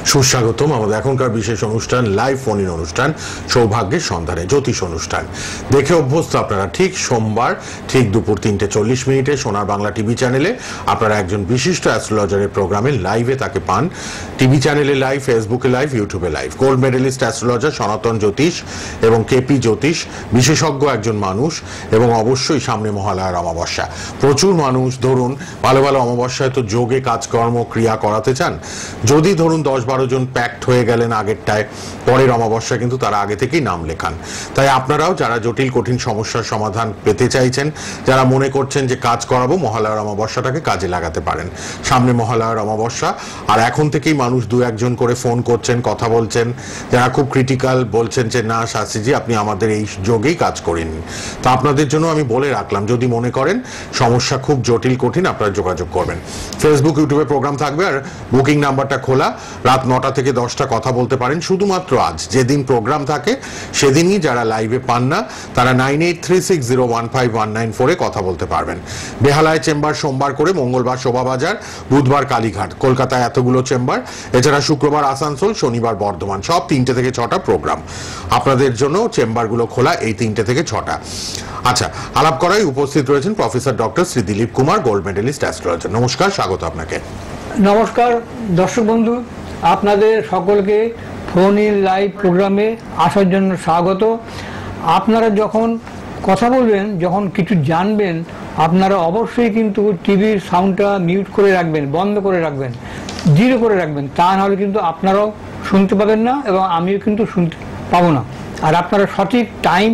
সুস্বাগতম আমাদের এখনকার বিশেষ অনুষ্ঠান লাইভ ফোন ইন অনুষ্ঠান সৌভাগ্যের সন্ধানে জ্যোতিষ অনুষ্ঠান দেখে অভ্যস্ত আপনারা। ঠিক সোমবার ঠিক দুপুর 3:40 সোনার বাংলা টিভি চ্যানেলে আপনারা একজন বিশিষ্ট অ্যাস্ট্রোলজারের প্রোগ্রামে লাইভে তাকে পান। টিভি চ্যানেলে লাইভ, ফেসবুকে লাইভ, ইউটিউবে লাইভ। গোল্ড মেডেলিস্ট অ্যাস্ট্রোলজার সনাতন জ্যোতিষ এবং কেপি জ্যোতিষ, বিশেষজ্ঞ একজন মানুষ, এবং অবশ্যই সামনে মহালয়ার অমাবস্যা। প্রচুর মানুষ ধরুন ভালো ভালো অমাবস্যায় তো যোগে কাজকর্ম ক্রিয়া করাতে চান। যদি ধরুন 10-12 জন প্যাক্ট হয়ে গেলেন আগেরটায়, পরের অমাবস্যা কিন্তু তারা আগে থেকেই নাম লেখান। তাই আপনারাও যারা জটিল কঠিন সমস্যার সমাধান পেতে চাইছেন, যারা মনে করছেন যে কাজ করাবো, মহালয়ার অমাবস্যাটাকে কাজে লাগাতে পারেন। সামনে মহালয়ার অমাবস্যা, আর এখন থেকেই মানুষ 2-1 জন করে ফোন করছেন, কথা বলছেন, যারা খুব ক্রিটিক্যাল, বলছেন যে না শাস্ত্রীজি আপনি আমাদের এই যোগেই কাজ করেন। তো আপনাদের জন্য আমি বলে রাখলাম, যদি মনে করেন সমস্যা খুব জটিল কঠিন, আপনারা যোগাযোগ করবেন। ফেসবুক, ইউটিউবে প্রোগ্রাম থাকবে, আর বুকিং নাম্বারটা খোলা। রাত 9টা থেকে 10টা কথা বলতে পারেন। শুধুমাত্র আজ যেদিন প্রোগ্রাম থাকে সেদিনই যারা লাইভে পান না তারা 9836015194 কথা বলতে পারবেন। বেহালায় চেম্বার সোমবার করে, মঙ্গলবার শোভাবাজার, বুধবার কালীঘাট। কলকাতায় এতগুলো চেম্বার, এছাড়া শুক্রবার আসানসোল, শনিবার বর্ধমান। সব 3টে থেকে 6টা প্রোগ্রাম আপনাদের জন্য। চেম্বারগুলো খোলা এই 3টে থেকে 6টা। আচ্ছা, আলাপ করাই উপস্থিত রয়েছেন professor doctor Shri Dilip Kumar, gold medalist astrologer. নমস্কার, স্বাগত আপনাকে। নমস্কার দর্শক বন্ধু, আপনাদের সকলকে ফোন ইন লাইভ প্রোগ্রামে আসার জন্য স্বাগত। আপনারা যখন কথা বলবেন, যখন কিছু জানবেন, আপনারা অবশ্যই কিন্তু টিভির সাউন্ডটা মিউট করে রাখবেন, বন্ধ করে রাখবেন, জিরো করে রাখবেন। তা নাহলে কিন্তু আপনারাও শুনতে পাবেন না এবং আমিও কিন্তু শুনতে পাবো না। আর আপনারা সঠিক টাইম,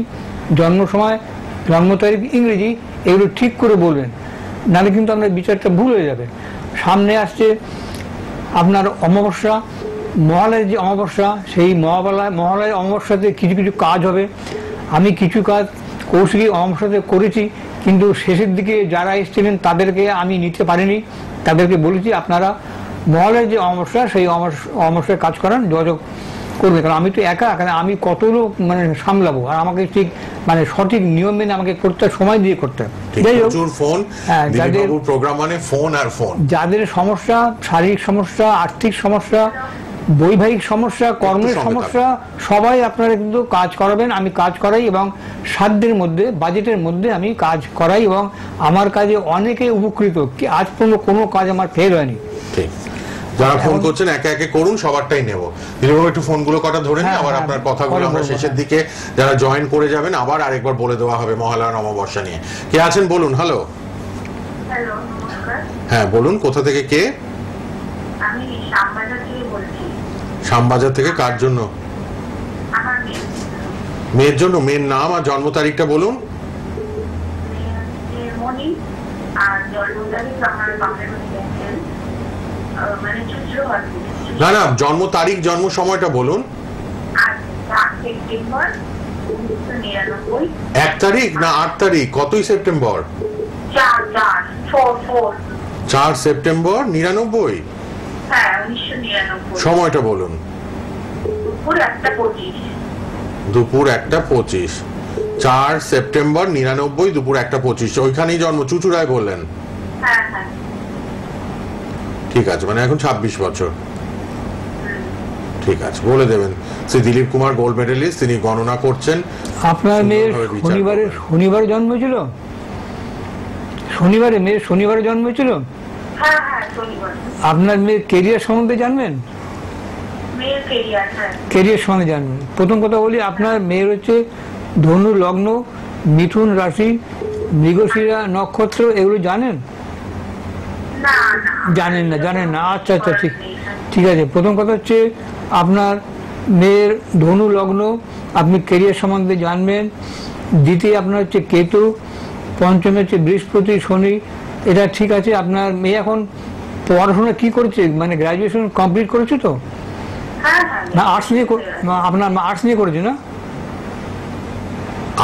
জন্ম সময়, জন্ম তারিখ, ইংরেজি এগুলো ঠিক করে বলবেন, নাহলে কিন্তু আপনার বিচারটা ভুল হয়ে যাবে। সামনে আসছে আপনার অমাবস্যা, মহালয়ের যে অমাবস্যা, সেই মহালয়ের অমাবস্যাতে কিছু কিছু কাজ হবে। আমি কিছু কাজ কৌশিকী অমাবস্যাতে করেছি, কিন্তু শেষের দিকে যারা এসেছিলেন তাদেরকে আমি নিতে পারিনি। তাদেরকে বলেছি আপনারা মহালয়ের যে অমাবস্যা, সেই অমাবস্যায় কাজ করান, যোগাযোগ করবে। কারণ আমি তো একা, আমি কতগুলো সামলাবো, আর আমাকে ঠিক সঠিক নিয়ম মেনে আমাকে করতে, সময় দিয়ে করতে। যাদের সমস্যা, শারীরিক সমস্যা, আর্থিক সমস্যা, বৈবাহিক সমস্যা, কর্মের সমস্যা, সবাই আপনারা কিন্তু কাজ করাবেন। আমি কাজ করাই এবং সাধ্যের মধ্যে, বাজেটের মধ্যে আমি কাজ করাই, এবং আমার কাজে অনেকে উপকৃত। আজ পর্যন্ত কোনো কাজ আমার ফেল হয়নি। যারা ফোন করছেন একে একে করুন, সবারটাই নেব। দিলীপবাবু একটু ফোনগুলো কটা ধরে নিন, আবার আপনার কথাগুলো আমরা শেষের দিকে যারা জয়েন করে যাবেন আবার আরেকবার বলে দেওয়া হবে মহালয়ার অমাবস্যা নিয়ে। কে আছেন বলুন। হ্যালো। হ্যালো, নমস্কার। হ্যাঁ বলুন, কোথা থেকে কে? আমি শ্যামবাজার থেকে বলছি। শ্যামবাজার থেকে কার জন্য? আমার মেয়ের জন্য। মেয়ের নাম আর জন্ম তারিখটা বলুন। মনি, আর জন্ম তারিখ আমার বাপের না না, জন্ম তারিখ, জন্ম সময়টা বলুন। 1 তারিখ না 8 তারিখ? কতই সেপ্টেম্বর? 4 সেপ্টেম্বর 99। হ্যাঁ, 1999। সময়টা বলুন। দুপুর 1:25। 4 সেপ্টেম্বর 99, দুপুর 1:25। ওইখানেই জন্ম, চুচুড়ায় বললেন? হ্যাঁ হ্যাঁ। ঠিক আছে, এখন 26 বছর। ঠিক আছে, বলে দেবেন। শ্রী দিলীপ কুমার, গোল্ড মেডেলিস্ট, তিনি গণনা করছেন। আপনার মেয়ের শনিবারে জন্ম ছিল? মেয়ের শনিবারে জন্ম ছিল? আপনার মেয়ের কেরিয়ার সম্বন্ধে জানবেন? কেরিয়ার সম্বন্ধে জানবেন। প্রথম কথা বলি, আপনার মেয়ের হচ্ছে ধনু লগ্ন, মিথুন রাশি, মৃগশিরা নক্ষত্র, এগুলো জানেন? জানেন না? আচ্ছা, ঠিক আছে। প্রথম কথা হচ্ছে আপনার মেয়ের ধনু লগ্ন, আপনি কেরিয়ার সম্বন্ধে জানবেন। দ্বিতীয় আপনার হচ্ছে কেতু, পঞ্চমে হচ্ছে বৃহস্পতি, শনি, এটা ঠিক আছে। আপনার মেয়ে এখন পড়াশোনা কি করছে? গ্রাজুয়েশন কমপ্লিট করেছে তো? না, আর্টস নিয়ে, আপনার আর্টস নিয়ে করেছে না?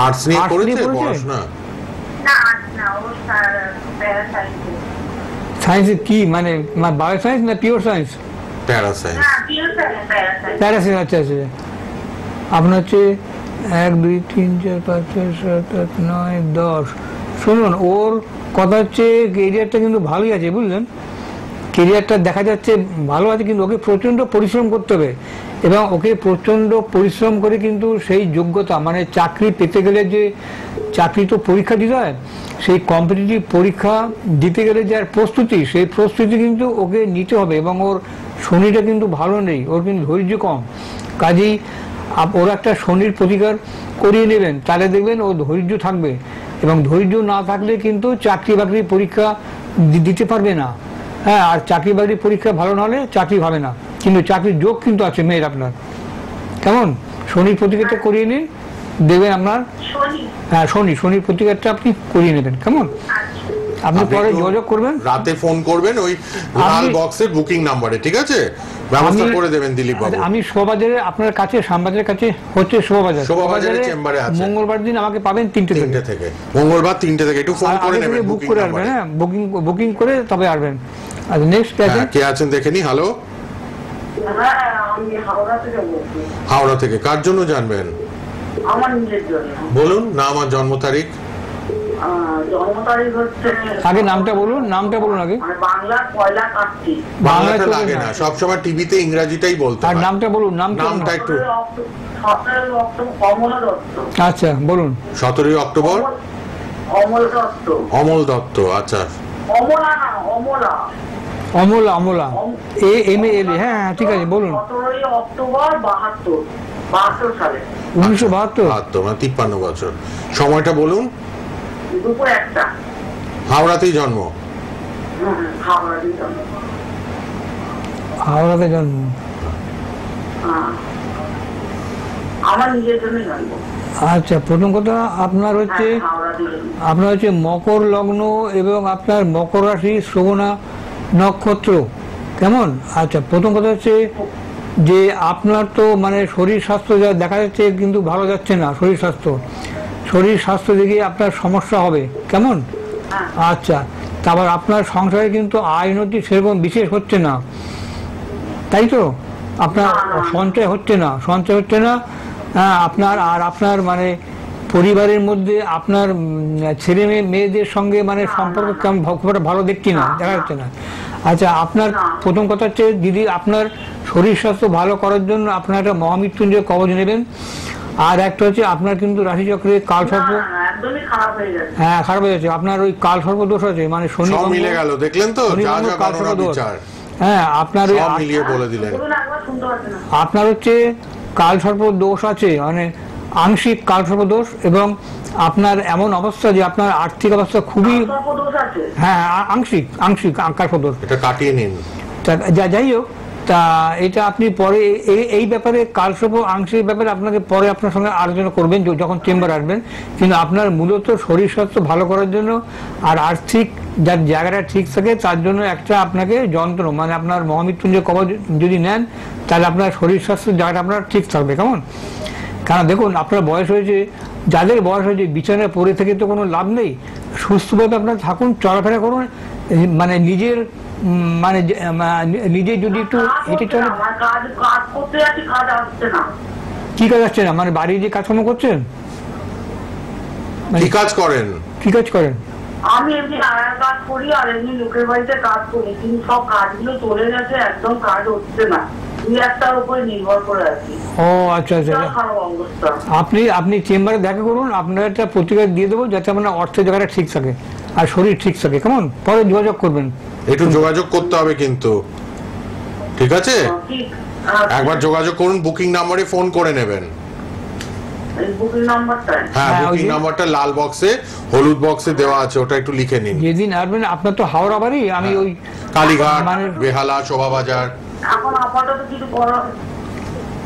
আর্টস নিয়ে করেছে পড়াশোনা? সায়েন্স কি, বায়ো সায়েন্স না পিওর সায়েন্স? প্যারাসায়েন্স। আচ্ছা। আপনার হচ্ছে 1 2 3 4 5 6 7 8 9 10। শুনুন, ওর কথা হচ্ছে কেরিয়ারটা কিন্তু ভালোই আছে, বুঝলেন? কেরিয়ারটা দেখা যাচ্ছে ভালো আছে, কিন্তু ওকে প্রচণ্ড পরিশ্রম করতে হবে এবং ওকে প্রচণ্ড পরিশ্রম করে কিন্তু সেই যোগ্যতা মানে চাকরি পেতে গেলে যে চাকরি তো পরীক্ষা দিতে হয়, সেই কম্পিটিটিভ পরীক্ষা দিতে গেলে যে আর প্রস্তুতি, সেই প্রস্তুতি কিন্তু ওকে নিতে হবে। এবং ওর শনিটা কিন্তু ভালো নেই, ওর কিন্তু ধৈর্য কম, কাজেই ওর একটা শনির প্রতিকার করিয়ে নেবেন, তাহলে দেখবেন ও ধৈর্য থাকবে। এবং ধৈর্য না থাকলে কিন্তু চাকরি বাকরি পরীক্ষা দিতে পারবে না। হ্যাঁ, আর চাকরি বাকরি পরীক্ষা ভালো না হলে চাকরি হবে না, কিন্তু চাকরির যোগ কিন্তু আছে মেয়ের আপনার। কেমন? শনির প্রতিকারটা করিয়ে নিন, দেখবেন আপনার। হ্যাঁ, শনির প্রতিকারটা আপনি করিয়ে নেবেন। কেমন? আপনি পরে যোগাযোগ করবেন, রাতে ফোন করবেন ওই লাল বক্সের বুকিং নাম্বারে, ঠিক আছে? ব্যবস্থা করে দেবেন দিলীপ বাবু। আমি শোভাবাজারে আপনার কাছে, শ্যামবাজারের কাছে হচ্ছে শোভাবাজারে চেম্বারে আছে। মঙ্গলবার দিন আমাকে পাবেন 3টে থেকে। মঙ্গলবার 3টে থেকে একটু ফোন করে নেবেন, বুক করে আসবেন। হ্যাঁ, বুকিং করে তবে আসবেন। আর নেক্সট কে আছেন দেখে নি। হ্যালো, আমি হাওড়া থেকে বলছি। হাওড়া থেকে কার জন্য জানবেন? আমার নিজের জন্য। বলুন নাম আর জন্ম তারিখ। জন্ম তারিখ হচ্ছে, আগে নামটা বলুন আগে। বাংলার পয়লা কার্তিক। বাংলাটা লাগে না, সবসময় টিভিতে ইংরেজিটাই বলতে আর হয়। নামটা বলুন, নামটা একটু। 17 অক্টোবর কমলা দত্ত। আচ্ছা বলুন। 17 অক্টোবর অমল দত্ত। অমল দত্ত। আচ্ছা, অমলা না, অমলা। অমলা AMALA। হ্যাঁ ঠিক আছে, বলুন। 17 অক্টোবর 72 সালে। 1972। মানে 53 বছর। সময়টা বলুন। দুপুর 1টা। হাওড়াতেই জন্ম। হাওড়াতে জন্ম। আমার নিজের জন্য জানবো। আচ্ছা, প্রথম কথা আপনার হচ্ছে মকর লগ্ন এবং আপনার মকর রাশি, শ্রবণা নক্ষত্র। কেমন? আচ্ছা, প্রথম কথা হচ্ছে যে আপনার তো মানে শরীর স্বাস্থ্য যা দেখা যাচ্ছে কিন্তু ভালো যাচ্ছে না। শরীর স্বাস্থ্য দিকে আপনার সমস্যা হবে। কেমন? আচ্ছা, তারপর আপনার সংসারে কিন্তু আয় উন্নতি সেরকম বিশেষ হচ্ছে না, তাই তো? আপনার সঞ্চয় হচ্ছে না। আপনার মানে পরিবারের মধ্যে আপনার ছেলে মেয়েদের সঙ্গে মানে সম্পর্ক কেমন, খুব একটা ভালো দেখছি না, দেখা যাচ্ছে না। আচ্ছা, আপনার প্রথম কথা হচ্ছে দিদি, আপনার শরীর স্বাস্থ্য ভালো করার জন্য আপনার একটা মহামৃত্যুঞ্জয় কবচ নেবেন। আর একটা হচ্ছে আপনার কিন্তু রাশিচক্রে কালসর্প। হ্যাঁ, খারাপ হয়ে যাচ্ছে আপনার, ওই কালসর্প দোষ আছে, মানে শনি মিলে গেল, দেখলেন তো? কালসর্প দোষ। হ্যাঁ, আপনার মিলিয়ে বলে দিলেন। আপনার হচ্ছে কালসর্প দোষ আছে, মানে আংশিক কালসর্প দোষ, এবং আপনার এমন অবস্থা যে আপনার আর্থিক অবস্থা খুবই, হ্যাঁ আংশিক কালসর্প দোষ। এটা কাটিয়ে নিন। যাই হোক, তা এটা আপনি পরে এই ব্যাপারে কালসর্প আংশিক ব্যাপারে আপনাকে পরে আপনার সঙ্গে আলোচনা করবেন যখন চেম্বার আসবেন। কিন্তু আপনার মূলত শরীর স্বাস্থ্য ভালো করার জন্য আর আর্থিক যার জায়গাটা ঠিক থাকে তার জন্য একটা আপনাকে যন্ত্র, মানে আপনার মহামৃত্যুঞ্জয় কবচ যদি নেন তাহলে আপনার শরীর স্বাস্থ্য জায়গাটা আপনার ঠিক থাকবে। কেমন? কারণ দেখুন, আপনার বয়স হয়েছে, যাদের বয়স হয়েছে বিছানায় পড়ে থেকে তো কোনো লাভ নেই। সুস্থভাবে আপনার থাকুন, চলাফেরা করুন, মানে নিজের নিজে যদি একটু হেঁটে চলে। কি কাজ আসছে না? মানে বাড়ির যে কাজকর্ম করছেন, কি কাজ করেন? আমি এমনি আয়ার কাজ করি আর এমনি লোকের বাড়িতে কাজ করি, কিন্তু সব কাজগুলো চলে গেছে, একদম কাজ হচ্ছে না, একটার উপরে নির্ভর করে আছি। ও আচ্ছা, আপনি চেম্বারে দেখা করুন, আপনার একটা প্রতিকার দিয়ে দেবো যাতে আপনার অর্থের জায়গাটা ঠিক থাকে আর শরীর ঠিক থাকে। কেমন? পরে যোগাযোগ করবেন, একটু যোগাযোগ করতে হবে কিন্তু, ঠিক আছে? একবার যোগাযোগ করুন, বুকিং নাম্বারে ফোন করে নেবেন। হ্যাঁ, বুকিং নাম্বারটা লাল বক্সে, হলুদ বক্সে দেওয়া আছে, ওটা একটু লিখে নিন। যেদিন আসবেন, আপনার তো হাওড়া বাড়ি, আমি ওই কালীঘাট, বেহালা, শোভাবাজার। এখন আপাতত কিছু করা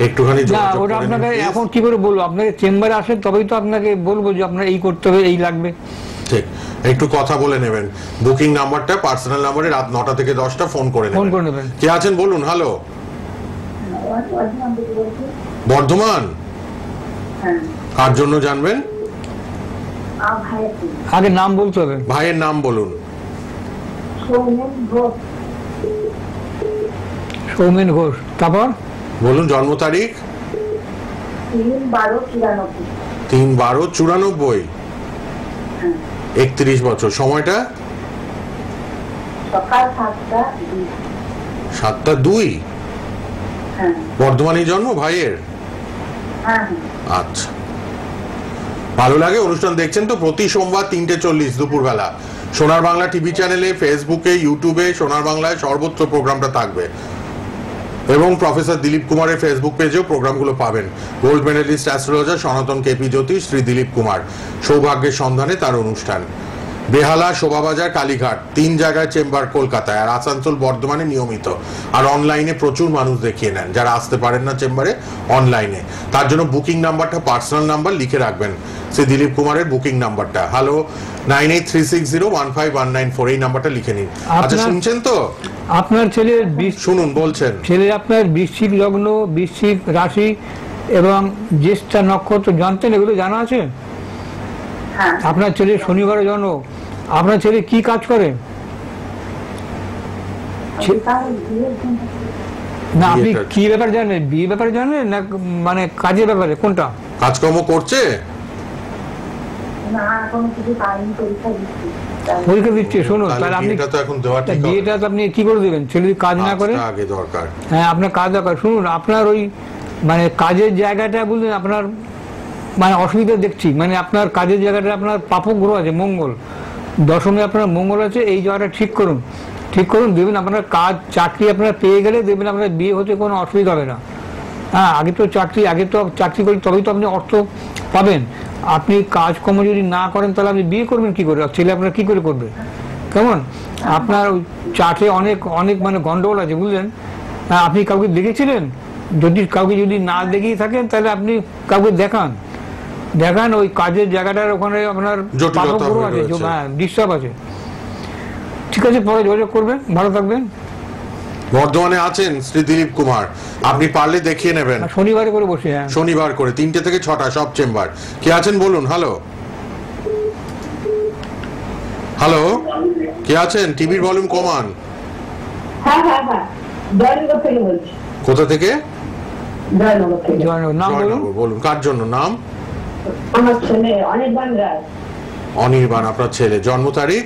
একটুখানি ওটা আপনাকে এখন কি করে বলবো? আপনাকে চেম্বারে আসেন তবেই তো আপনাকে বলবো যে আপনার এই করতে হবে, এই লাগবে। ঠিক, একটু কথা বলে নেবেন। বুকিং নাম্বারটা পার্সোনাল নাম্বারে রাত 9টা থেকে 10টা ফোন করে নেবেন। কে আছেন বলুন? হ্যালো, বর্ধমান। কার জন্য জানবেন? আগে নাম বলতে হবে। ভাইয়ের নাম বলুন। সৌমেন ঘোষ। তারপর বলুন জন্ম তারিখ। 3/12/94। 31 বছর। সময়টা সকাল 7টা। 7টা-2? হ্যাঁ বর্ধমানে জন্ম ভাইয়ের? হ্যাঁ। আচ্ছা, ভালো লাগে অনুষ্ঠান দেখছেন তো? প্রতি সোমবার 3:40 দুপুরবেলা সোনার বাংলা টিভি চ্যানেলে, ফেসবুকে, ইউটিউবে, সোনার বাংলায় সর্বত্র প্রোগ্রামটা থাকবে। এবং প্রফেসর দিলীপ কুমারের ফেসবুক পেজেও প্রোগ্রামগুলো পাবেন। গোল্ড মেডেলিস্ট অ্যাস্ট্রোলজার সনাতন কেপি জ্যোতিষ শ্রী দিলীপ কুমার, সৌভাগ্যের সন্ধানে তার অনুষ্ঠান। বেহালা, শোভাবাজার, কালীঘাট 3 জায়গায় চেম্বার কলকাতায়, আর আসানসোল বর্ধমানে নিয়মিত। আর অনলাইনে প্রচুর মানুষ দেখিয়ে নেন, যারা আসতে পারেন না চেম্বারে, অনলাইনে। তার জন্য বুকিং নাম্বারটা, পার্সোনাল নাম্বার লিখে রাখবেন, শ্রী দিলীপ কুমারের বুকিং নাম্বারটা। হ্যালো 9836015194, এই নাম্বারটা লিখে নিন। আচ্ছা, শুনছেন তো? আপনার ছেলের শুনুন, বলছেন। ছেলে আপনার বৃশ্চিক লগ্ন, বৃশ্চিক রাশি এবং জ্যেষ্ঠা নক্ষত্র জানতেন? এগুলো জানা আছে? হ্যাঁ। আপনার ছেলে শনিবারে জন্ম। আপনার ছেলে কি কাজ করে? না, আপনি কি ব্যাপারে জানেন? বিয়ে ব্যাপারে জানেন না মানে কাজের ব্যাপারে? কোনটা? কাজকর্ম করছে? পরীক্ষা দিচ্ছে। শুনুন, তাহলে আপনি বিয়েটা তো আপনি কি করে দেবেন? ছেলে যদি কাজ না করে? আগে দরকার। হ্যাঁ, আপনার কাজ দরকার। শুনুন, আপনার ওই মানে কাজের জায়গাটা বুঝলেন, আপনার মানে অসুবিধা দেখছি। মানে আপনার কাজের জায়গাটা আপনার পাপক গ্রহ আছে, মঙ্গল দশমে আপনার মঙ্গল আছে। এই জায়গাটা ঠিক করুন, ঠিক করুন, দেখবেন আপনার কাজ চাকরি আপনার পেয়ে গেলে দেখবেন আপনার বিয়ে হতে কোনো অসুবিধা হবে না। হ্যাঁ, আগে তো চাকরি করি তবেই তো আপনি অর্থ পাবেন। আপনি কাজকর্ম যদি না করেন তাহলে আপনি বিয়ে করবেন কি করে? ছেলে আপনার কি করে করবে? কেমন? আপনার ওই চাটে অনেক অনেক মানে গন্ডগোল আছে, বুঝলেন? হ্যাঁ, আপনি কাউকে দেখেছিলেন? কাউকে যদি না দেখিয়ে থাকেন তাহলে আপনি কাউকে দেখান, ওই কাজের জায়গাটার ওখানে আপনার আছে, হ্যাঁ, ডিস্টার্ব আছে। ঠিক আছে, পরে যোগাযোগ করবেন। ভালো থাকবেন। বর্ধমানে আছেন শ্রী দিলীপ কুমার, আপনি পারলে দেখিয়ে নেবেন। শনিবারে করে বসে। হ্যাঁ, শনিবার করে 3টে থেকে 6টা সব চেম্বার। কে আছেন বলুন? হ্যালো, হ্যালো, কে আছেন? টিভির ভলিউম কমান। হ্যাঁ হ্যাঁ হ্যাঁ, জয়নগর থেকে বলছি। কোথা থেকে? জয়নগর থেকে। নাম বলুন। কার জন্য নাম? আমার ছেলে অনির্বাণ রায়। অনির্বাণ আপনার ছেলে, জন্ম তারিখ?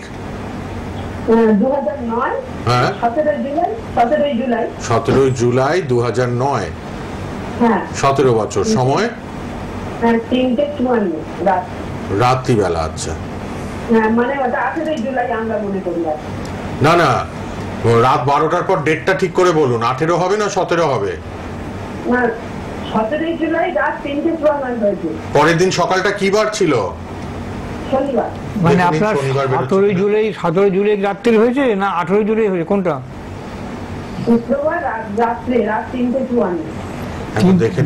2009। হ্যাঁ, 17 জুলাই 2009। হ্যাঁ, 17 বছর। সময়? 3:54 রাত, রাত্রিবেলা। আচ্ছা, মানে ওটা 18 জুলাই আমরা মনে করি। না না, রাত 12টার পর ডেটটা ঠিক করে বলুন। 18 হবে না 17 হবে? 17 জুলাই রাত 3:54 হয়েছে। পরের দিন সকালটা কি বার ছিল? শনিবার। মানে আপনার 17 জুলাই রাত্রি হয়েছে না 18 জুলাই হয়েছে? কোনটা? শুক্রবার রাত্রে রাত 3:54।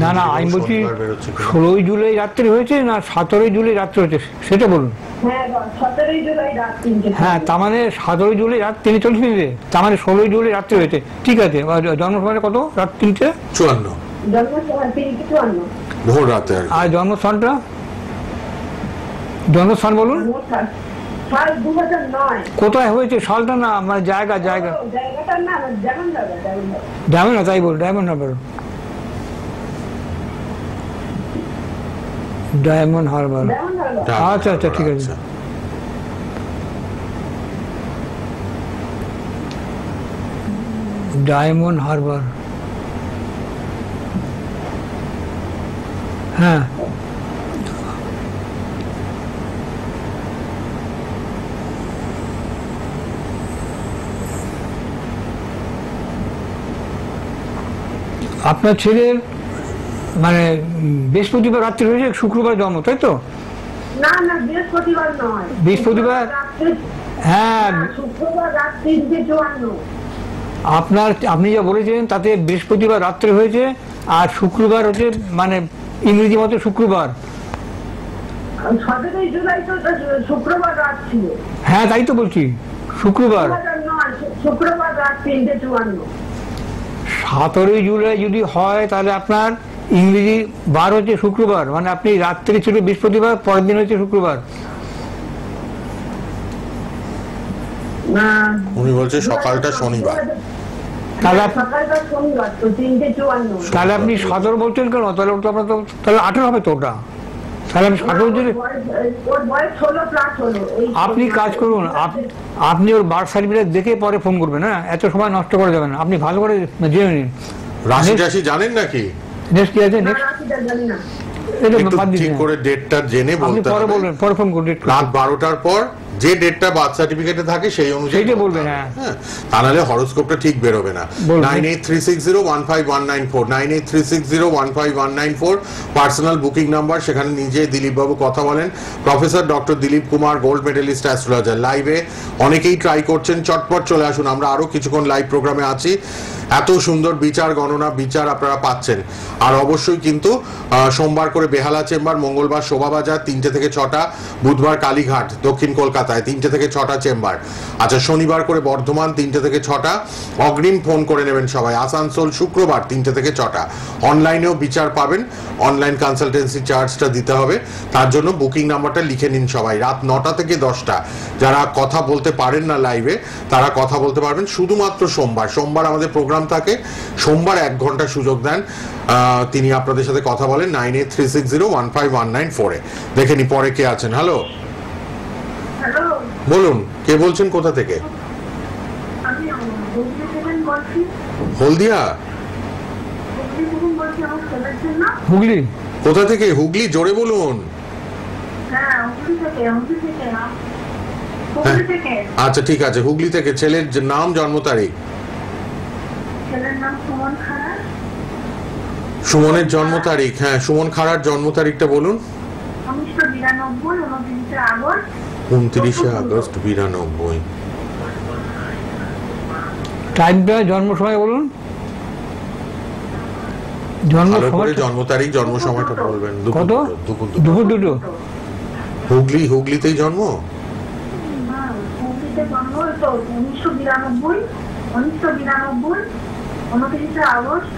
না না, আমি বলছি 16 জুলাই রাত্রি হয়েছে না 17 জুলাই রাত্রি হয়েছে, সেটা বলুন। হ্যাঁ, 17 জুলাই রাত 3:54। হ্যাঁ, তার মানে 17 জুলাই রাত 3:40, তার মানে 16 জুলাই রাত্রি হয়েছে। ঠিক আছে, জন্ম সময় কত? রাত 3:54। জন্ম সময় 3:54 ভোর রাতে। আর জন্মস্থানটা? জন্মস্থান বলুন। সাল 2009। কোথায় হয়েছে? সালটা না, মানে জায়গাটার নাম ডায়মন্ড না, তাই বল, ডায়মন্ড হারবার। ডায়মন্ড হারবার। আচ্ছা আচ্ছা, ঠিক আছে। ডায়মন্ড হারবার। হ্যাঁ, আপনার ছেলের মানে বৃহস্পতিবার রাত্রি হয়েছে, শুক্রবার জন্ম, তাই তো? না না, বৃহস্পতিবার নয়, বৃহস্পতিবার। হ্যাঁ, শুক্রবার রাত 3:54। আপনি যা বলেছেন তাতে বৃহস্পতিবার রাত্রে হয়েছে, আর শুক্রবার হচ্ছে মানে ইংরেজি মতে শুক্রবার। 17 জুলাই তো শুক্রবার রাত ছিল। হ্যাঁ, তাই তো বলছি, শুক্রবার। শুক্রবার রাত 3:54। 17 জুলাই যদি হয় তাহলে আপনার ইংরেজি বার হচ্ছে শুক্রবার, মানে আপনি রাত্রে ছিল বৃহস্পতিবার, পরের দিন হচ্ছে শুক্রবার। উনি বলছে সকালটা শনিবার। তাহলে আপনি 17 বলছেন কেন? তাহলে 18 হবে তো ওটা। তাহলে আমি 60 বছরে ওর বয়স 16+ হলো। আপনি কাজ করুন, আপনি ওর বার্থ সার্টিফিকেট দেখে পরে ফোন করবেন, হ্যাঁ এত সময় নষ্ট করা যাবে না, আপনি ভালো করে জেনে নিন। রাশি টাশি জানেন নাকি? নেক্সট কি আছে? নেক্সট জানি না। এটা একটু বাদ ঠিক দিন, করে ডেটটা জেনে আপনি বলতে পরে হবে। বলবেন, পরে ফোন করুন ডেট রাত 12টার পর যে ডেটটা বার্থ সার্টিফিকেটে থাকে সেই অনুযায়ী সেইটা বলতে বলবেন, হবে। হ্যাঁ। হ্যাঁ, তা নাহলে হরোস্কোপটা ঠিক বেরোবে না। বলবেন। 9836015194 9836015194 পার্সোনাল বুকিং নাম্বার। সেখানে নিজে দিলীপ বাবু কথা বলেন। Professor doctor Dilip Kumar, gold medalist astrologer, লাইভে অনেকেই ট্রাই করছেন, চটপট চলে আসুন। আমরা আরো কিছুক্ষণ লাইভ প্রোগ্রামে আছি। এত সুন্দর বিচার গণনা বিচার আপনারা পাচ্ছেন। আর অবশ্যই কিন্তু সোমবার করে বেহালা চেম্বার, মঙ্গলবার শোভাবাজার 3টে থেকে 6টা, বুধবার কালীঘাট দক্ষিণ কলকাতায় 3টে থেকে 6টা চেম্বার। আচ্ছা, শনিবার করে বর্ধমান 3টে থেকে 6টা, অগ্রিম ফোন করে নেবেন সবাই। আসানসোল শুক্রবার 3টে থেকে 6টা। অনলাইনেও বিচার পাবেন, অনলাইন কনসালটেন্সি চার্জটা দিতে হবে। তার জন্য বুকিং নাম্বারটা লিখে নিন সবাই। রাত 9টা থেকে 10টা যারা কথা বলতে পারেন না লাইভে, তারা কথা বলতে পারবেন শুধুমাত্র সোমবার। সোমবার আমাদের প্রোগ্রাম থাকে, সোমবার 1 ঘন্টা সুযোগ দেন, তিনি আপনাদের সাথে কথা বলেন 9836015194 দেখে নি পরে কে আছেন। হ্যালো, হ্যালো, বলুন কে বলছেন, কোথা থেকে? আমি হুগলি থেকে বলছি। হলদিয়া? হুগলি থেকে বলছি, আমার ছেলের জন্য। হুগলি? কোথা থেকে? হুগলি, জোরে বলুন। হ্যাঁ, হুগলি থেকে। হুগলি থেকে। আচ্ছা ঠিক আছে, হুগলি থেকে। ছেলের নাম, জন্ম তারিখ? ছেলের নাম সুমন খাড়া। সুমনের জন্ম তারিখ? হ্যাঁ, সুমন খাড়ার জন্ম তারিখটা বলুন। 1992 আগস্ট। 29 আগস্ট 92। টাইমটা, জন্ম সময় বলুন। জন্ম ভালো সময় করে জন্ম তারিখ, জন্ম সময়টা বলবেন। কত? দুপুর দুপুর দুটো। হুগলিতেই জন্ম? হ্যাঁ, হুগলিতে জন্ম। তো 1992 29 আগস্ট।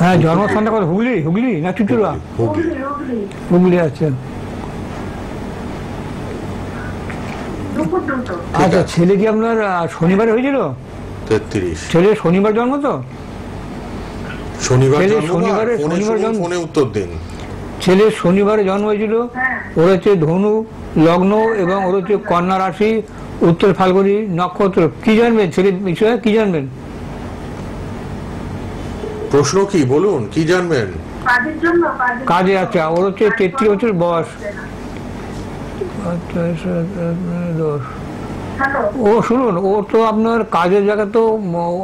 হ্যাঁ, জন্মস্থানটা কত? হুগলি? হুগলি না চুচুড়া? হুগলি। হুগলি, আচ্ছা। দুপুর দুটো। আচ্ছা, ছেলে কি আপনার শনিবারে হয়েছিল? 33। ছেলে শনিবার জন্ম তো? শনিবার ছেলে জন্ম? শনিবার জন্ম। ফোনে উত্তর দিন। ছেলে শনিবারে জন্ম হয়েছিল। হ্যাঁ। ওর হচ্ছে ধনু লগ্ন এবং ওর হচ্ছে কন্যা রাশি, উত্তর ফাল্গুনি নক্ষত্র। কি জানবেন ছেলের বিষয়ে, কি জানবেন? প্রশ্ন কি বলুন, কি জানবেন? কাজের জন্য। কাজে, আচ্ছা। ওর হচ্ছে 33 বছর বয়স। হ্যালো। ও শুনুন, ও তো আপনার কাজের জায়গা তো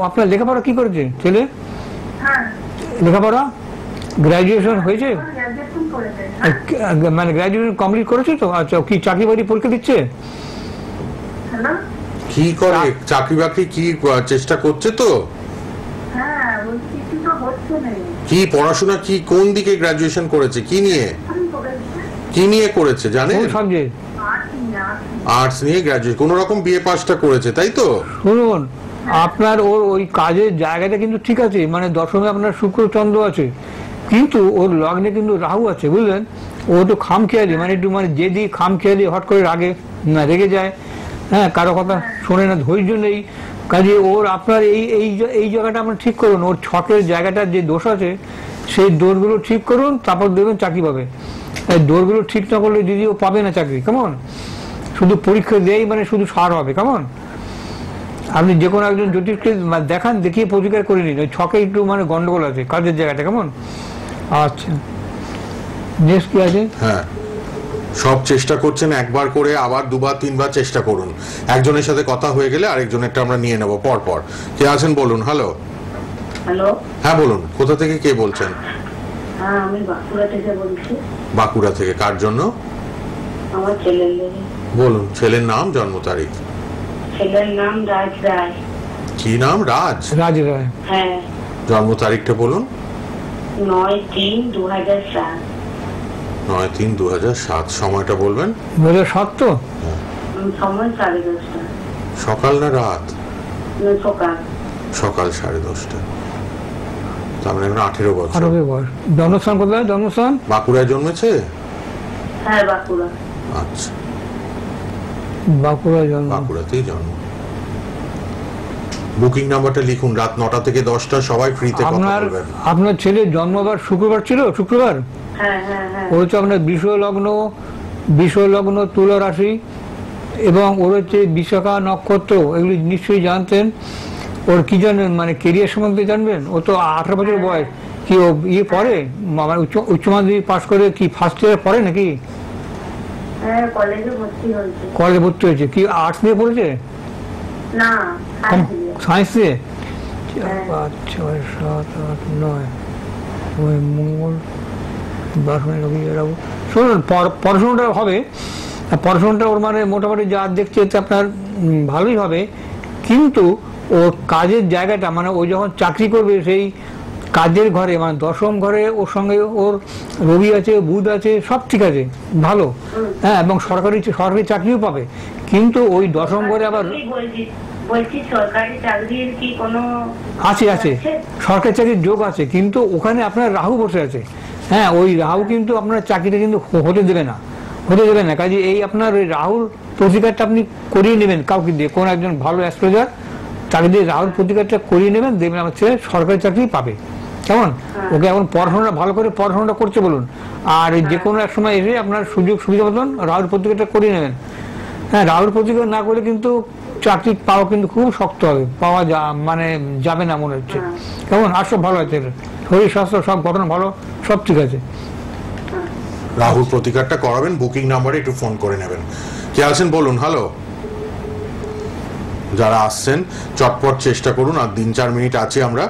আপনার লেখাপড়া কি করেছে ছেলে? হ্যাঁ, লেখাপড়া গ্রাজুয়েশন হয়েছে? গ্র্যাজুয়েশন করেছে। মানে গ্রাজুয়েশন কমপ্লিট করেছে তো? আচ্ছা, কি চাকরি বাকরি পরীক্ষা দিচ্ছে? হ্যালো। কি করে, চাকরি বাকরি কি চেষ্টা করছে তো? হ্যাঁ, বলছি কিছু তো হচ্ছে না। কি পড়াশোনা, কি কোন দিকে গ্রাজুয়েশন করেছে, কি নিয়ে, আমি করেছি কি নিয়ে করেছে জানেন? কোন সাবজেক্ট? আর্টস নিয়ে গ্রাজুয়েট, কোন রকম বিএ পাসটা করেছে তাই তো? শুনুন, আপনার ওর ওই কাজের জায়গাটা কিন্তু ঠিক আছে, মানে দশমে আপনার শুক্র চন্দ্র আছে, কিন্তু ওর লগ্নে কিন্তু রাহু আছে, বুঝলেন? ও একটু খামখেয়ালি, মানে একটু মানে যেদি খামখেয়ালি, হট করে রেগে যায়, হ্যাঁ, কারো কথা শোনে না, ধৈর্য নেই। কাজে ওর আপনার এই জায়গাটা আপনার ঠিক করুন। ওর ছকের জায়গাটার যে দোষ আছে সেই দোষগুলো ঠিক করুন, তারপর দেখবেন চাকরি পাবে। এই দোষগুলো ঠিক না করলে দিদি ও পাবে না চাকরি, কেমন? শুধু পরীক্ষা দেয় মানে শুধু সার হবে, কেমন? আপনি যে কোনো একজন জ্যোতিষকে দেখান, দেখিয়ে প্রতিকার করে নিন। ওই ছকে একটু মানে গন্ডগোল আছে কাজের জায়গাটা, কেমন? আচ্ছা, নেক্সট কি আছে? হ্যাঁ, সব চেষ্টা করছেন, একবার করে আবার দুবার তিনবার চেষ্টা করুন। একজনের সাথে কথা হয়ে গেলে আরেকজনেরটা আমরা নিয়ে নেব পর পর। কে আছেন বলুন। হ্যালো। হ্যালো। হ্যাঁ বলুন, কোথা থেকে কে বলছেন? হ্যাঁ, আমি বাঁকুড়া থেকে বলছি। বাঁকুড়া থেকে, কার জন্য? আমার ছেলের লেগে। বলুন, ছেলের নাম, জন্ম তারিখ? ছেলের নাম রাজ রায়। কি নাম? রাজ? রাজ রায়। হ্যাঁ। জন্ম তারিখটা বলুন। 9/3/2007। 9/3/2007। সময়টা বলবেন? 2007 তো? সময় 10:30। সকাল না রাত? সকাল। সকাল 10:30। তার মানে এখন 18 বছর। 18 বয়স। জন্মস্থান কোথায়? জন্মস্থান বাঁকুড়ায় জন্মেছে? হ্যাঁ, বাঁকুড়া। আচ্ছা, বাঁকুড়া জন্ম। বাঁকুড়াতেই জন্ম। বুকিং নাম্বারটা লিখুন, রাত 9টা থেকে 10টা সবাই ফ্রিতে কথা বলবেন। আপনার ছেলের জন্মবার শুক্রবার ছিল, শুক্রবার? হ্যাঁ হ্যাঁ হ্যাঁ। ওর হচ্ছে আপনার বৃষ লগ্ন তুলা রাশি, এবং ওর হচ্ছে বিশাখা নক্ষত্র, এগুলি নিশ্চয়ই জানতেন। ওর কি জানেন, মানে কেরিয়ার সম্বন্ধে জানবেন? ও তো 18 বছর বয়স, কি ও পড়ে, মানে উচ্চ মাধ্যমিক পাস করে কি ফার্স্ট ইয়ার পড়ে নাকি? হ্যাঁ, কলেজে ভর্তি হয়েছে। কি আর্টস নিয়ে পড়েছে? না, সায়েন্স নিয়ে। 5, 6, 7, 8, 9 মঙ্গল 10 শুনুন, পড়াশোনাটা হবে, পড়াশোনাটা ওর মানে মোটামুটি যা দেখছে আপনার ভালোই হবে, কিন্তু ওর কাজের জায়গাটা, মানে ও যখন চাকরি করবে সেই কাজের ঘরে, মানে 10ম ঘরে ওর সঙ্গে ওর রবি আছে, বুধ আছে, সব ঠিক আছে, ভালো। হ্যাঁ, এবং সরকারি চাকরিও পাবে, কিন্তু ওই 10ম ঘরে আবার বলছি সরকারি চাকরির কি কোনো আছে সরকারি চাকরির যোগ আছে, কিন্তু ওখানে আপনার রাহু বসে আছে। হ্যাঁ, ওই রাহু কিন্তু আপনার চাকরিটা কিন্তু হতে দেবে না, কাজে এই আপনার ওই রাহুর প্রতিকারটা আপনি করিয়ে নেবেন কাউকে দিয়ে, কোন একজন ভালো অ্যাস্ট্রোলজার তাকে দিয়ে রাহুর প্রতিকারটা করিয়ে নেবেন, দেখবেন আমার ছেলে সরকারি চাকরি পাবে। কেমন? ওকে এখন পড়াশোনাটা ভালো করে পড়াশোনাটা করতে বলুন, আর যে কোনো এক সময় এসে আপনার সুযোগ সুবিধা মতন রাহুর প্রতিকারটা করিয়ে নেবেন। হ্যাঁ, রাহুর প্রতিকার না করলে কিন্তু চাকরি পাওয়া কিন্তু খুব শক্ত হবে, পাওয়া মানে যাবে না মনে হচ্ছে। কেমন? আর সব ভালো আছে, শরীর স্বাস্থ্য সব ঘটনা ভালো, সব ঠিক আছে। রাহুর প্রতিকারটা করাবেন, বুকিং নাম্বারে একটু ফোন করে নেবেন। কে আছেন বলুন? হ্যালো, যারা আসছেন চটপট চেষ্টা করুন, আর 3-4 মিনিট আছে আমরা।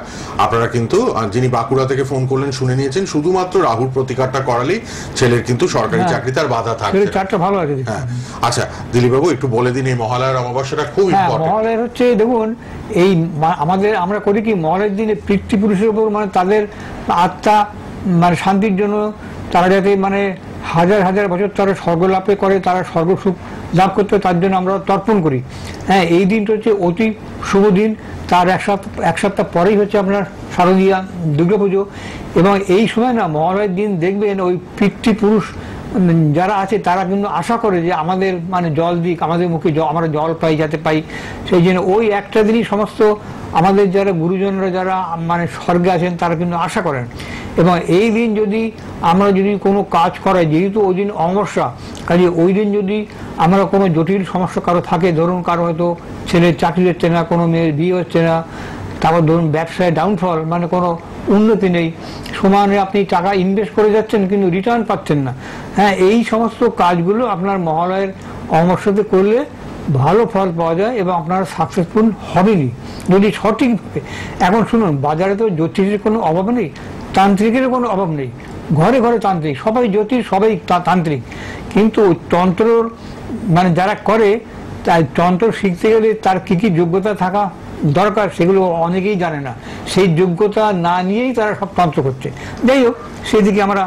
আপনারা কিন্তু যিনি বাঁকুড়া থেকে ফোন করলেন শুনে নিয়েছেন, শুধুমাত্র রাহুর প্রতিকারটা করালেই ছেলের কিন্তু সরকারি চাকরিতে আর বাধা থাকবে। ভালো আছে। হ্যাঁ, আচ্ছা দিলীপ বাবু একটু বলে দিন, এই মহালয়ার অমাবস্যাটা খুব ইম্পর্টেন্ট। মহালয়া হচ্ছে, দেখুন এই আমরা করি কি, মহালয়ার দিনে পিতৃপুরুষের উপর, মানে তাদের আত্মা মানে শান্তির জন্য, তারা যাতে মানে হাজার বছর তারা স্বর্গ লাভে করে, তারা স্বর্গ সুখ লাভ করতে, তার জন্য আমরা তর্পণ করি। হ্যাঁ, এই দিনটা হচ্ছে অতি শুভ দিন। তার এক সপ্তাহ পরেই হচ্ছে আপনার শারদীয়া দুর্গাপুজো, এবং এই সময় না মহালয়ার দিন দেখবেন ওই পিতৃপুরুষ যারা আছে তারা কিন্তু আশা করে যে আমাদের মানে জল দিক, আমাদের মুখে আমরা জল পাই, যাতে পাই, সেই জন্য ওই একটা দিনই সমস্ত আমাদের যারা গুরুজনরা যারা মানে স্বর্গে আছেন তারা কিন্তু আশা করেন। এবং এই দিন যদি আমরা কোনো কাজ করাই, যেহেতু ওই দিন অমাবস্যা, কাজে ওই দিন যদি আমরা কোনো জটিল সমস্যা কারো থাকে, ধরুন কারো হয়তো ছেলের চাকরি হচ্ছে না, কোনো মেয়ের বিয়ে হচ্ছে না, তারপর ধরুন ব্যবসায় ডাউনফল, মানে কোনো উন্নতি নেই, সমানে আপনি টাকা ইনভেস্ট করে যাচ্ছেন কিন্তু রিটার্ন পাচ্ছেন না। হ্যাঁ, এই সমস্ত কাজগুলো আপনার মহালয়ের অমাবস্যাতে করলে ভালো ফল পাওয়া যায় এবং আপনারা সাকসেসফুল হবেনই যদি সঠিকভাবে। এখন শুনুন, বাজারে তো জ্যোতিষের কোনো অভাব নেই, তান্ত্রিকের কোনো অভাব নেই, ঘরে ঘরে তান্ত্রিক, সবাই জ্যোতিষ, সবাই তান্ত্রিক, কিন্তু তন্ত্রর মানে যারা করে, তাই তন্ত্র শিখতে গেলে তার কি কি যোগ্যতা থাকা দরকার সেগুলো অনেকেই জানে না, সেই যোগ্যতা না নিয়েই তারা সব তন্ত্র করছে। যাই হোক, সেদিকে আমরা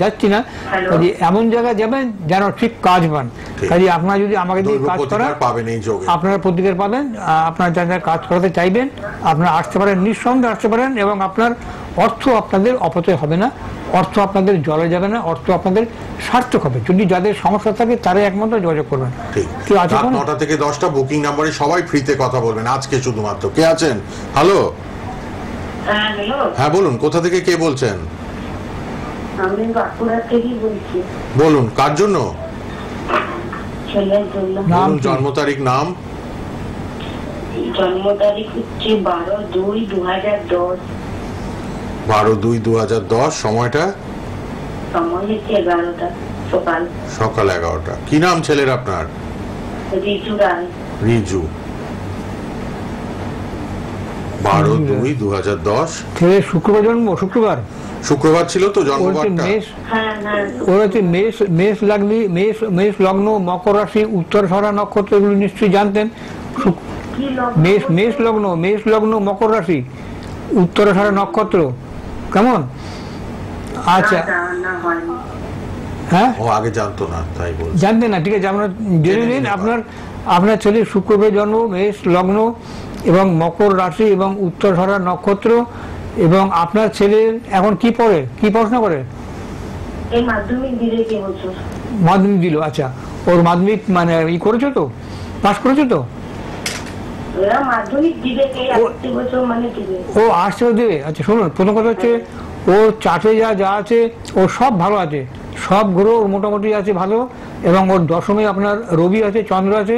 যাচ্ছি না, কাজে এমন জায়গায় যাবেন যেন ঠিক কাজ পান। কাজে আপনারা যদি আমাকে দিয়ে কাজ করান, আপনারা প্রতিকার পাবেন। আপনারা যারা কাজ করাতে চাইবেন আপনারা আসতে পারেন, নিঃসন্দেহে আসতে পারেন, এবং আপনার অর্থ আপনাদের অপচয় হবে না, অর্থ আপনাদের জলে যাবে না, অর্থ আপনাদের সার্থক হবে। যদি যাদের সমস্যা থাকে তারাই একমাত্র যোগাযোগ করবেন। ঠিক আছে, 9টা থেকে 10টা বুকিং নাম্বারে সবাই ফ্রিতে কথা বলবেন আজকে শুধুমাত্র। কে আছেন? হ্যালো। হ্যাঁ বলুন, কোথা থেকে কে বলছেন? আমি বাঁকুড়া থেকে বলছি। বলুন, কার জন্য? ছেলের জন্য। বলুন জন্ম তারিখ, নাম। জন্ম তারিখ হচ্ছে 12/2/2010। 12/2/2010। সময়টা? সময় হচ্ছে 11টা সকাল 11টা। কি নাম ছেলের আপনার? রিজু রায়। রিজু। 12/2/2010। ছেলে শুক্রবার জন্ম, শুক্রবার ছিল তো জন্মবারটা? ওর হচ্ছে মেষ লগ্ন, মকর রাশি, উত্তরসরা নক্ষত্র, এগুলো নিশ্চয়ই জানতেন। মেষ লগ্ন মকর রাশি, উত্তরসরা নক্ষত্র। কেমন? আচ্ছা, হ্যাঁ, ও আগে জানতো না, তাই বলছি। জানতেন না? ঠিক আছে, আপনার জেনে নিন। আপনার ছেলে শুক্রবার জন্ম, মেষ লগ্ন এবং মকর রাশি এবং উত্তরসরা নক্ষত্র। এবং আপনার ছেলে এখন কি পড়ে, কি পড়াশোনা করে? মাধ্যমিক দিল। আচ্ছা, ওর মাধ্যমিক মানে করেছো তো, পাস করেছো তো? এরা মাধ্যমিক দিবে কে আসছে বছর মানে দিবে। ও আসছেও দেবে। আচ্ছা শুনুন, প্রথম কথা হচ্ছে ওর চাটে যা আছে ও সব ভালো আছে, সব গ্রহ ওর মোটামুটি আছে ভালো, এবং ওর দশমে আপনার রবি আছে, চন্দ্র আছে,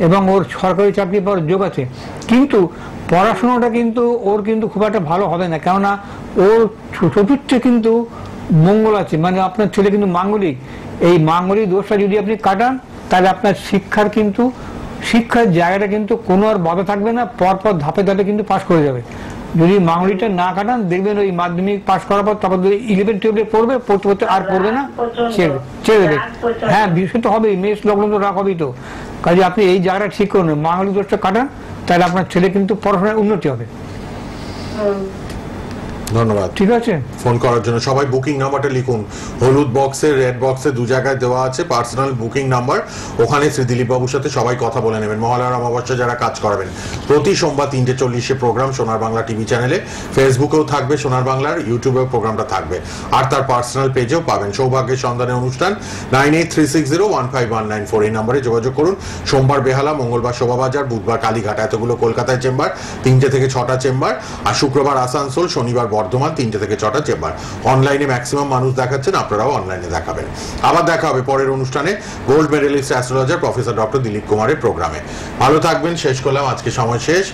এবং ওর সরকারি চাকরি পাওয়ার যোগ আছে। কিন্তু পড়াশোনাটা কিন্তু ওর কিন্তু খুব একটা ভালো হবে না, কেননা ওর চতুর্থে কিন্তু মঙ্গল আছে, মানে আপনার ছেলে কিন্তু মাঙ্গলিক। এই মাঙ্গলিক দোষটা যদি আপনি কাটান তাহলে আপনার শিক্ষার জায়গাটা কিন্তু কোনো আর বাধা থাকবে না, পরপর ধাপে ধাপে কিন্তু পাশ করে যাবে। যদি মাঙ্গলিকটা না কাটান দেখবেন ওই মাধ্যমিক পাশ করার পর তারপর 11-12 পড়বে, পড়তে আর পড়বে না, ছেড়ে দেবে। হ্যাঁ বিষয় তো হবেই, মেষ লগ্ন তো রাগ হবেই। তো কাজে আপনি এই জায়গাটা ঠিক করুন, মাঙ্গলিক দোষটা কাটান, তাহলে আপনার ছেলে কিন্তু পড়াশোনায় উন্নতি হবে। ধন্যবাদ, ঠিক আছে। ফোন করার জন্য। সবাই বুকিং নাম্বারটা লিখুন, হলুদ বক্সে রেড বক্সে দু জায়গায় দেওয়া আছে পার্সোনাল বুকিং নাম্বার, ওখানে শ্রী দিলীপ বাবুর সাথে সবাই কথা বলে নেবেন। মহালয়ার অমাবস্যা যারা কাজ করাবেন, প্রতি সোমবার 3:40 প্রোগ্রাম সোনার বাংলা টিভি চ্যানেলে, ফেসবুকেও থাকবে সোনার বাংলার, ইউটিউবেও প্রোগ্রামটা থাকবে, আর তার পার্সোনাল পেজেও পাবেন। সৌভাগ্যের সন্ধানের অনুষ্ঠান 9836015194 এই নম্বরে যোগাযোগ করুন। সোমবার বেহালা, মঙ্গলবার শোভাবাজার, বুধবার কালীঘাট, এতগুলো কলকাতায় চেম্বার 3টে থেকে 6টা চেম্বার, আর শুক্রবার আসানসোল, শনিবার বর্ধমান 3টে থেকে 6টা চেম্বার। অনলাইনে ম্যাক্সিমাম মানুষ দেখাচ্ছেন, আপনারাও অনলাইনে দেখাবেন। আবার দেখা হবে পরের অনুষ্ঠানে gold medalist astrologer professor doctor Dilip কুমারের প্রোগ্রামে। ভালো থাকবেন। শেষ করলাম, আজকে সময় শেষ।